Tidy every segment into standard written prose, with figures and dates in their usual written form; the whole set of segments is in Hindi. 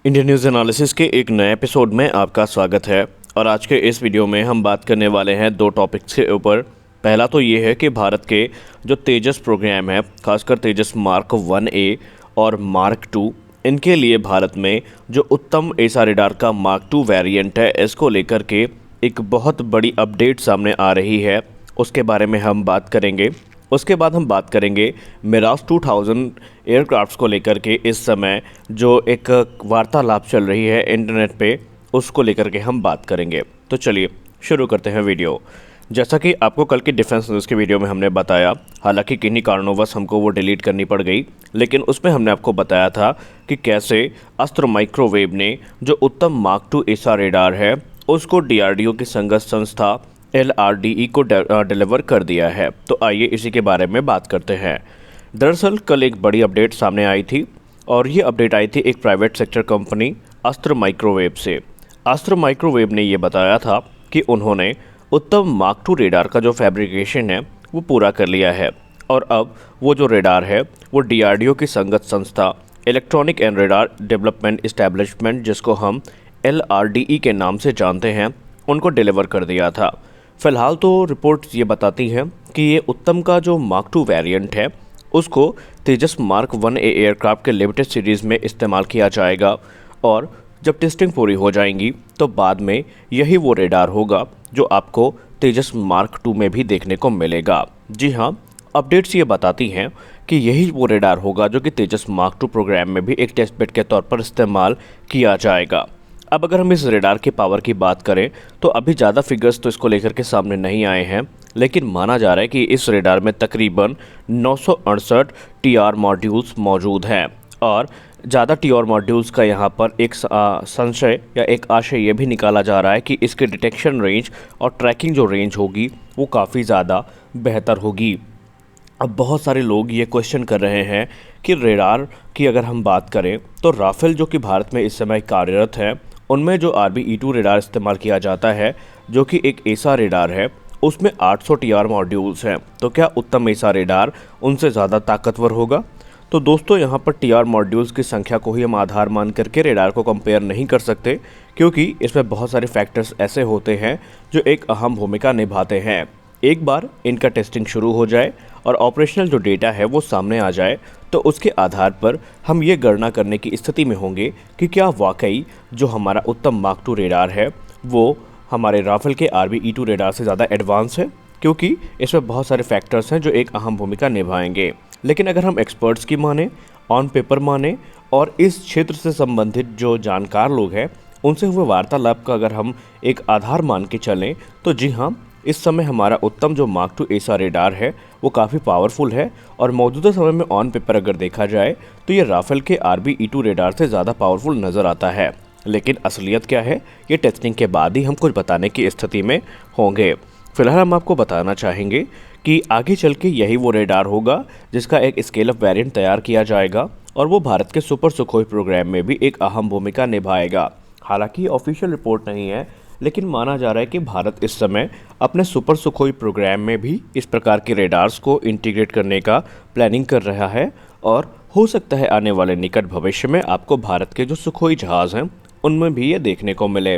इंडियन न्यूज़ एनालिसिस के एक नए एपिसोड में आपका स्वागत है। और आज के इस वीडियो में हम बात करने वाले हैं दो टॉपिक्स के ऊपर। पहला तो ये है कि भारत के जो तेजस प्रोग्राम है, खासकर तेजस मार्क 1A और मार्क 2, इनके लिए भारत में जो उत्तम एसा रेडार का मार्क 2 वेरिएंट है, इसको लेकर के एक बहुत बड़ी अपडेट सामने आ रही है। उसके बारे में हम बात करेंगे। उसके बाद हम बात करेंगे मिराज 2000 एयरक्राफ्ट्स को लेकर के इस समय जो एक वार्तालाप चल रही है इंटरनेट पे, उसको लेकर के हम बात करेंगे। तो चलिए शुरू करते हैं वीडियो। जैसा कि आपको कल की डिफेंस न्यूज़ के वीडियो में हमने बताया, हालांकि किन्हीं कारणोंवश हमको वो डिलीट करनी पड़ गई, लेकिन उसमें हमने आपको बताया था कि कैसे अस्त्र माइक्रोवेव ने जो उत्तम मार्क 2 एसा रेडार है उसको डीआरडीओ की संगत संस्था LRDE को डिलीवर कर दिया है। तो आइए इसी के बारे में बात करते हैं। दरअसल कल एक बड़ी अपडेट सामने आई थी और ये अपडेट आई थी एक प्राइवेट सेक्टर कंपनी अस्त्र माइक्रोवेव से। अस्त्र माइक्रोवेव ने ये बताया था कि उन्होंने उत्तम मार्क 2 रेडार का जो फैब्रिकेशन है वो पूरा कर लिया है और अब वो जो रेडार है वो DRDO की संगत संस्था electronic and radar development establishment, जिसको हम LRDE के नाम से जानते हैं, उनको डिलीवर कर दिया था। फ़िलहाल तो रिपोर्ट्स ये बताती हैं कि ये उत्तम का जो मार्क 2 वेरिएंट है उसको तेजस मार्क 1A एयरक्राफ्ट के लिमिटेड सीरीज़ में इस्तेमाल किया जाएगा और जब टेस्टिंग पूरी हो जाएंगी तो बाद में यही वो रेडार होगा जो आपको तेजस मार्क 2 में भी देखने को मिलेगा। जी हाँ, अपडेट्स ये बताती हैं कि यही वो रेडार होगा जो कि तेजस मार्क 2 प्रोग्राम में भी एक टेस्ट बेड के तौर पर इस्तेमाल किया जाएगा। अब अगर हम इस रेडार की पावर की बात करें तो अभी ज़्यादा फिगर्स तो इसको लेकर के सामने नहीं आए हैं, लेकिन माना जा रहा है कि इस रेडार में तकरीबन 968 TR मॉड्यूल्स मौजूद हैं। और ज़्यादा TR मॉड्यूल्स का यहाँ पर एक संशय या एक आशय ये भी निकाला जा रहा है कि इसके डिटेक्शन रेंज और ट्रैकिंग जो रेंज होगी वो काफ़ी ज़्यादा बेहतर होगी। अब बहुत सारे लोग ये क्वेश्चन कर रहे हैं कि रेडार की अगर हम बात करें तो राफेल जो कि भारत में इस समय कार्यरत है, उनमें जो RBE2 रेडार इस्तेमाल किया जाता है जो कि एक एसा रेडार है, उसमें 800 TR मॉड्यूल्स हैं। तो क्या उत्तम एसा रेडार उनसे ज़्यादा ताकतवर होगा? तो दोस्तों, यहाँ पर TR मॉड्यूल्स की संख्या को ही हम आधार मान करके रेडार को कंपेयर नहीं कर सकते, क्योंकि इसमें बहुत सारे फैक्टर्स ऐसे होते हैं जो एक अहम भूमिका निभाते हैं। एक बार इनका टेस्टिंग शुरू हो जाए और ऑपरेशनल जो डेटा है वो सामने आ जाए तो उसके आधार पर हम ये गणना करने की स्थिति में होंगे कि क्या वाकई जो हमारा उत्तम मार्क 2 रेडार है वो हमारे राफेल के RBE2 रेडार से ज़्यादा एडवांस है, क्योंकि इसमें बहुत सारे फैक्टर्स हैं जो एक अहम भूमिका निभाएंगे। लेकिन अगर हम एक्सपर्ट्स की माने, ऑन पेपर माने और इस क्षेत्र से संबंधित जो जानकार लोग हैं उनसे हुए वार्तालाप का अगर हम एक आधार मान के चलें तो जी हाँ, इस समय हमारा उत्तम जो मार्क 2 एसा रेडार है वो काफ़ी पावरफुल है और मौजूदा समय में ऑन पेपर अगर देखा जाए तो ये राफेल के RBE2 रेडार से ज़्यादा पावरफुल नज़र आता है। लेकिन असलियत क्या है, ये टेस्टिंग के बाद ही हम कुछ बताने की स्थिति में होंगे। फिलहाल हम आपको बताना चाहेंगे कि आगे चल के यही वो रेडार होगा जिसका एक स्केल अप वेरिएंट तैयार किया जाएगा और वो भारत के सुपर सुखोई प्रोग्राम में भी एक अहम भूमिका निभाएगा। हालांकि ऑफिशियल रिपोर्ट नहीं है, लेकिन माना जा रहा है कि भारत इस समय अपने सुपर सुखोई प्रोग्राम में भी इस प्रकार के रेडार्स को इंटीग्रेट करने का प्लानिंग कर रहा है और हो सकता है आने वाले निकट भविष्य में आपको भारत के जो सुखोई जहाज़ हैं उनमें भी ये देखने को मिले।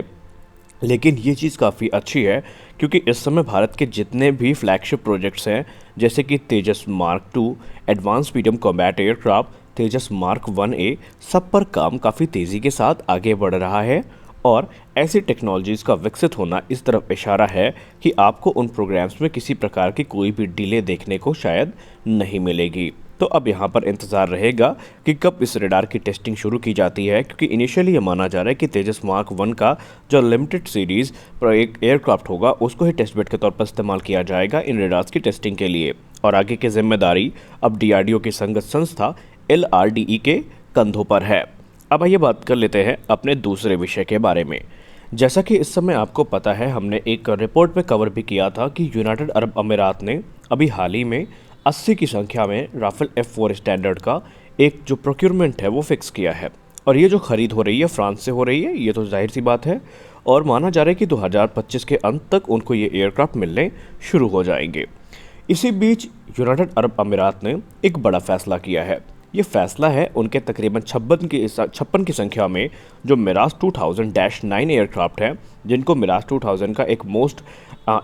लेकिन ये चीज़ काफ़ी अच्छी है क्योंकि इस समय भारत के जितने भी फ्लैगशिप प्रोजेक्ट्स हैं, जैसे कि Tejas mark 2, advance medium combat aircraft, Tejas mark 1A, सब पर काम काफ़ी तेज़ी के साथ आगे बढ़ रहा है और ऐसी टेक्नोलॉजीज़ का विकसित होना इस तरफ इशारा है कि आपको उन प्रोग्राम्स में किसी प्रकार की कोई भी डिले देखने को शायद नहीं मिलेगी। तो अब यहाँ पर इंतज़ार रहेगा कि कब इस रेडार की टेस्टिंग शुरू की जाती है, क्योंकि इनिशियली ये माना जा रहा है कि तेजस मार्क 1 का जो लिमिटेड सीरीज़ पर एक एयरक्राफ्ट होगा उसको ही टेस्ट बेड के तौर पर इस्तेमाल किया जाएगा इन रेडार्स की टेस्टिंग के लिए। और आगे की जिम्मेदारी अब DRDO की संगत संस्था LRDE के कंधों पर है। अब आइए बात कर लेते हैं अपने दूसरे विषय के बारे में। जैसा कि इस समय आपको पता है, हमने एक रिपोर्ट में कवर भी किया था कि यूनाइटेड अरब अमीरात ने अभी हाल ही में 80 की संख्या में राफेल F4 स्टैंडर्ड का एक जो प्रोक्योरमेंट है वो फिक्स किया है और ये जो खरीद हो रही है फ्रांस से हो रही है, ये तो जाहिर सी बात है। और माना जा रहा है कि 2025 के अंत तक उनको ये एयरक्राफ्ट मिलने शुरू हो जाएंगे। इसी बीच यूनाइटेड अरब अमीरात ने एक बड़ा फैसला किया है ये फैसला है उनके तकरीबन 56 की संख्या में जो मिराज 2000-9 एयरक्राफ्ट हैं, जिनको मिराज 2000 का एक मोस्ट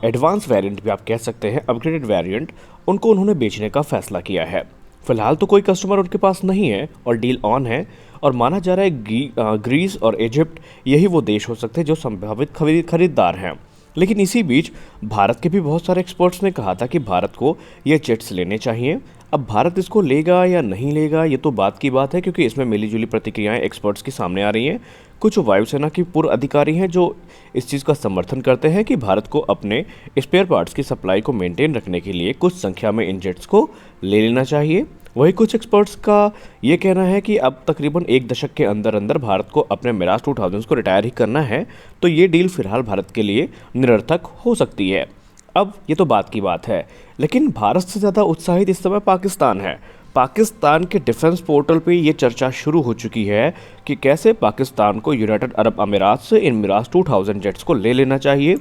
एडवांस वेरिएंट भी आप कह सकते हैं, अपग्रेडेड वेरिएंट, उनको उन्होंने बेचने का फैसला किया है। फिलहाल तो कोई कस्टमर उनके पास नहीं है और डील ऑन है, और माना जा रहा है ग्रीस और इजिप्ट यही वो देश हो सकते हैं जो संभावित खरीदार हैं। लेकिन इसी बीच भारत के भी बहुत सारे एक्सपर्ट्स ने कहा था कि भारत को ये जेट्स लेने चाहिए। अब भारत इसको लेगा या नहीं लेगा ये तो बात की बात है, क्योंकि इसमें मिलीजुली प्रतिक्रियाएं एक्सपर्ट्स की सामने आ रही हैं। कुछ वायुसेना के पूर्व अधिकारी हैं जो इस चीज़ का समर्थन करते हैं कि भारत को अपने स्पेयर पार्ट्स की सप्लाई को मेंटेन रखने के लिए कुछ संख्या में इन जेट्स को ले लेना चाहिए। वही कुछ एक्सपर्ट्स का ये कहना है कि अब तकरीबन एक दशक के अंदर अंदर भारत को अपने मिराज 2000 को रिटायर ही करना है, तो ये डील फिलहाल भारत के लिए निरर्थक हो सकती है। अब ये तो बात की बात है, लेकिन भारत से ज़्यादा उत्साहित इस समय पाकिस्तान है। पाकिस्तान के डिफेंस पोर्टल पे ये चर्चा शुरू हो चुकी है कि कैसे पाकिस्तान को यूनाइटेड अरब अमीरात से इन मिराज 2000 जेट्स को ले लेना चाहिए,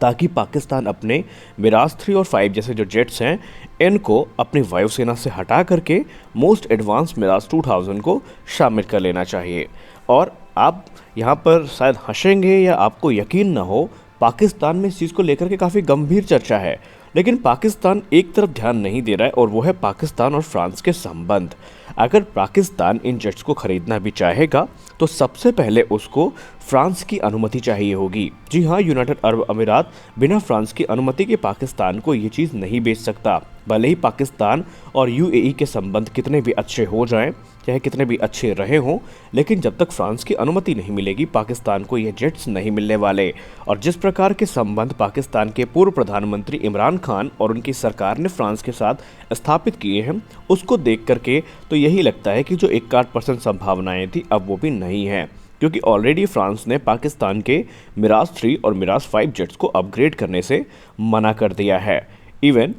ताकि पाकिस्तान अपने मिराज 3 और 5 जैसे जो जेट्स हैं इनको अपनी वायुसेना से हटा करके मोस्ट एडवांस मिराज 2000 को शामिल कर लेना चाहिए। और आप यहाँ पर शायद हंसेंगे या आपको यकीन ना हो, पाकिस्तान में इस चीज़ को लेकर के काफ़ी गंभीर चर्चा है, लेकिन पाकिस्तान एक तरफ ध्यान नहीं दे रहा है और वो है पाकिस्तान और फ्रांस के संबंध। अगर पाकिस्तान इन जेट्स को खरीदना भी चाहेगा तो सबसे पहले उसको फ्रांस की अनुमति चाहिए होगी। जी हाँ, यूनाइटेड अरब अमीरात बिना फ्रांस की अनुमति के पाकिस्तान को ये चीज़ नहीं बेच सकता। भले ही पाकिस्तान और यूएई के संबंध कितने भी अच्छे हो जाएं, चाहे कितने भी अच्छे रहे हों, लेकिन जब तक फ्रांस की अनुमति नहीं मिलेगी पाकिस्तान को ये जेट्स नहीं मिलने वाले। और जिस प्रकार के संबंध पाकिस्तान के पूर्व प्रधानमंत्री इमरान खान और उनकी सरकार ने फ्रांस के साथ स्थापित किए हैं, उसको देख करके तो यही लगता है कि जो 61% संभावनाएं थी अब वो भी नहीं है, क्योंकि ऑलरेडी फ्रांस ने पाकिस्तान के मिराज 3 और मिराज 5 जेट्स को अपग्रेड करने से मना कर दिया है। इवन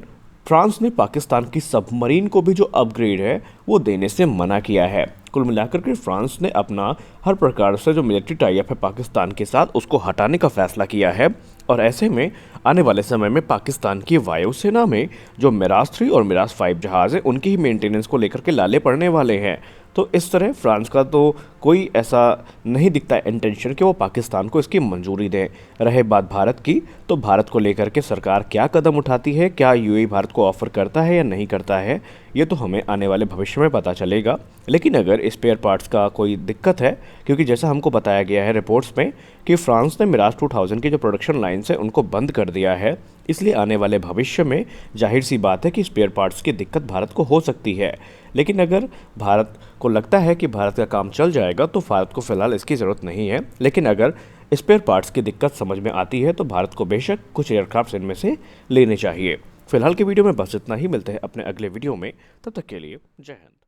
फ्रांस ने पाकिस्तान की सबमरीन को भी जो अपग्रेड है वो देने से मना किया है। कुल मिलाकर के फ्रांस ने अपना हर प्रकार से जो मिलिट्री टाई अप है पाकिस्तान के साथ उसको हटाने का फैसला किया है। और ऐसे में आने वाले समय में पाकिस्तान की वायुसेना में जो मिराज 3 और मिराज 5 जहाज़ हैं उनकी ही मेंटेनेंस को लेकर के लाले पड़ने वाले हैं। तो इस तरह फ्रांस का तो कोई ऐसा नहीं दिखता है इंटेंशन कि वो पाकिस्तान को इसकी मंजूरी दें। रहे बात भारत की, तो भारत को लेकर के सरकार क्या कदम उठाती है, क्या यूएई भारत को ऑफर करता है या नहीं करता है, ये तो हमें आने वाले भविष्य में पता चलेगा। लेकिन अगर स्पेयर पार्ट्स का कोई दिक्कत है, क्योंकि जैसा हमको बताया गया है रिपोर्ट्स में कि फ्रांस ने मिराज 2000 की जो प्रोडक्शन लाइन्स है उनको बंद कर दिया है, इसलिए आने वाले भविष्य में जाहिर सी बात है कि स्पेयर पार्ट्स की दिक्कत भारत को हो सकती है। लेकिन अगर भारत को लगता है कि भारत का काम चल जाएगा तो भारत को फिलहाल इसकी ज़रूरत नहीं है। लेकिन अगर स्पेयर पार्ट्स की दिक्कत समझ में आती है तो भारत को बेशक कुछ एयरक्राफ्ट इनमें से लेने चाहिए। फिलहाल के वीडियो में बस इतना ही, मिलते हैं अपने अगले वीडियो में, तब तक के लिए जय हिंद।